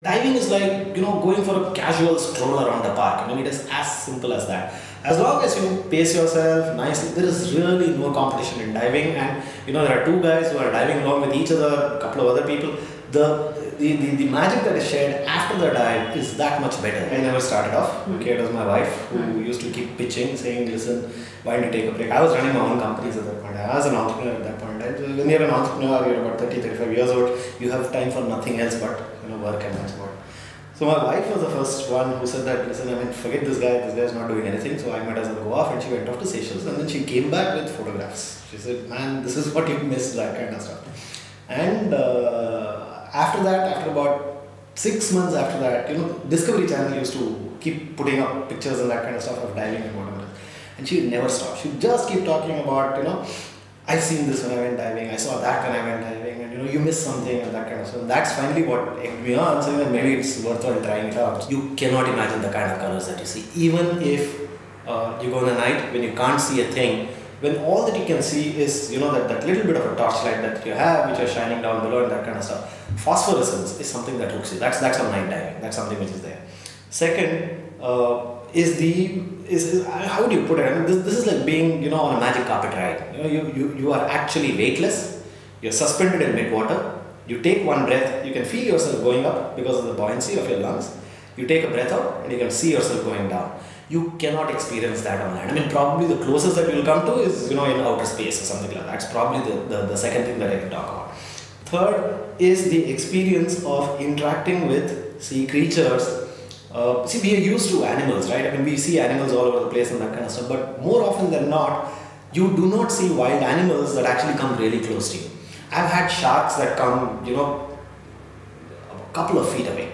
Diving is like, going for a casual stroll around the park. I mean, it is as simple as that. As long as you pace yourself nicely, there is really no competition in diving. And, there are two guys who are diving along with each other, a couple of other people. The magic that is shared after the dive is that much better. I never started off. Okay, it was my wife who used to keep pitching, saying, listen, why don't you take a break? I was running my own companies at that point. I was an entrepreneur at that point. And when you're an entrepreneur, you're about 30, 35 years old, you have time for nothing else but work and that's what. So my wife was the first one who said that, listen, forget this guy's not doing anything, so I might as well go off, and she went off to Seychelles, and then she came back with photographs. She said, man, this is what you missed, that kind of stuff. And after that, after about 6 months after that, Discovery Channel used to keep putting up pictures and that kind of stuff of diving and whatever. And she would never stop. She would just keep talking about, I've seen this when I went diving, I saw that when I went diving, and you missed something and that kind of stuff. And that's finally what egged me on, saying that maybe it's worthwhile trying it out. You cannot imagine the kind of colors that you see. Even if you go on a night when you can't see a thing, when all that you can see is, that little bit of a torchlight that you have, which are shining down below and that kind of stuff. Phosphorescence is something that hooks you. That's on night diving. That's something which is there. Second, is how do you put it? This is like being on a magic carpet ride. You are actually weightless. You're suspended in mid-water. You take one breath. You can feel yourself going up because of the buoyancy of your lungs. You take a breath out and you can see yourself going down. You cannot experience that on land. Probably the closest that you'll come to is in outer space or something like that. That's probably the second thing that I can talk about. Third is the experience of interacting with sea creatures. We are used to animals, right? We see animals all over the place and that kind of stuff, but more often than not, you do not see wild animals that actually come really close to you. I've had sharks that come, a couple of feet away.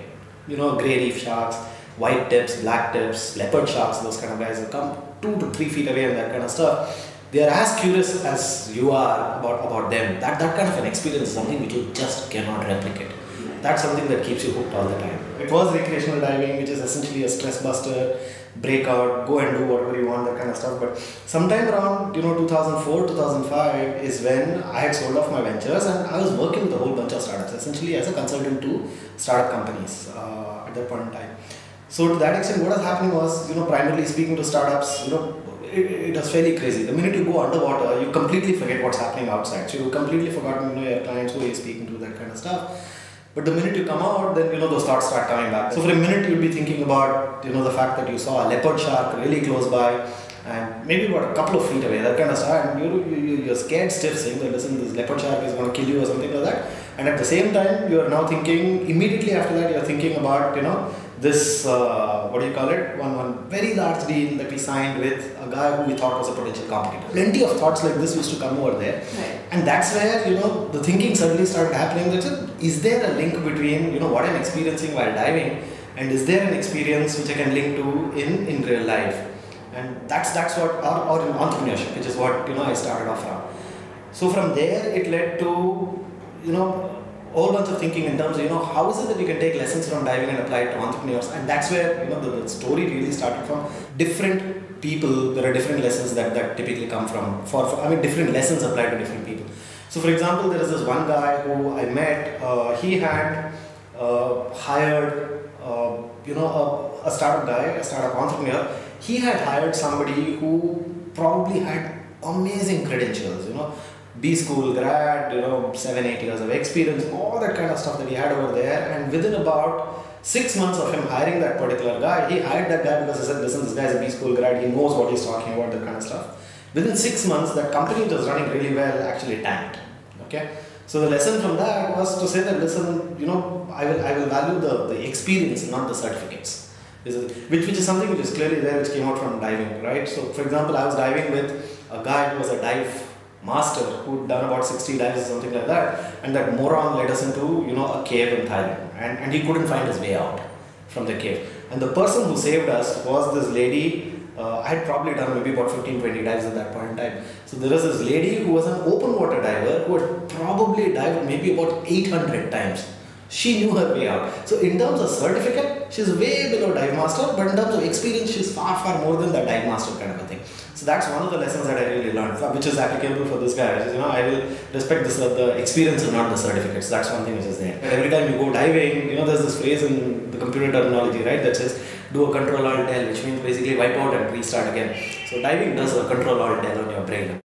Grey reef sharks, white tips, black tips, leopard sharks, those kind of guys that come 2 to 3 feet away and that kind of stuff. They are as curious as you are about them. That kind of an experience is something which you just cannot replicate. That's something that keeps you hooked all the time. It was recreational diving, which is essentially a stress buster, breakout, go and do whatever you want, that kind of stuff. But sometime around 2004, 2005 is when I had sold off my ventures and I was working with a whole bunch of startups, essentially as a consultant to startup companies at that point in time. So to that extent, what was happening was, primarily speaking to startups, it was fairly crazy. The minute you go underwater, you completely forget what's happening outside. So you've completely forgotten, your clients, who you're speaking to, that kind of stuff. But the minute you come out, then those thoughts start coming back. So for a minute you'll be thinking about the fact that you saw a leopard shark really close by and maybe about a couple of feet away, that kind of stuff, and you're scared stiff, saying that listen, this leopard shark is going to kill you or something like that. And at the same time, you're now thinking, immediately after that, you're thinking about this one very large deal that we signed with a guy who we thought was a potential competitor. Plenty of thoughts like this used to come over there. Right. And that's where the thinking suddenly started happening. Is there a link between what I'm experiencing while diving, and is there an experience which I can link to in real life? And that's what, or in entrepreneurship, which is what I started off from. So from there it led to a whole bunch of thinking in terms of how is it that you can take lessons from diving and apply it to entrepreneurs. And that's where the story really started from. Different people, there are different lessons that typically come from different lessons apply to different people. So for example, there is this one guy who I met. He had hired a startup guy, a startup entrepreneur. He had hired somebody who probably had amazing credentials, B school grad, 7-8 years of experience, all that kind of stuff that he had over there. And within about 6 months of him hiring that particular guy, he hired that guy because he said, listen, this guy's a B school grad, he knows what he's talking about, that kind of stuff. Within 6 months, that company which was running really well actually tanked. Okay? So the lesson from that was to say that, listen, I will value the experience, not the certificates. Which is something which is clearly there, which came out from diving, right? So for example, I was diving with a guy who was a dive master who'd done about 60 dives or something like that, and that moron led us into a cave in Thailand, and he couldn't find his way out from the cave. And the person who saved us was this lady. I had probably done maybe about 15-20 dives at that point in time. So there was this lady who was an open water diver who had probably dived maybe about 800 times. She knew her way out. So in terms of certificate, she's way below dive master, but in terms of experience, she's far, far more than the dive master kind of a thing. So that's one of the lessons that I really learned, which is applicable for this guy. Which is, I will respect this, the experience and not the certificates. That's one thing which is there. Every time you go diving, there's this phrase in the computer terminology, right, that says do a control alt del, which means basically wipe out and restart again. So diving does a control alt del on your brain.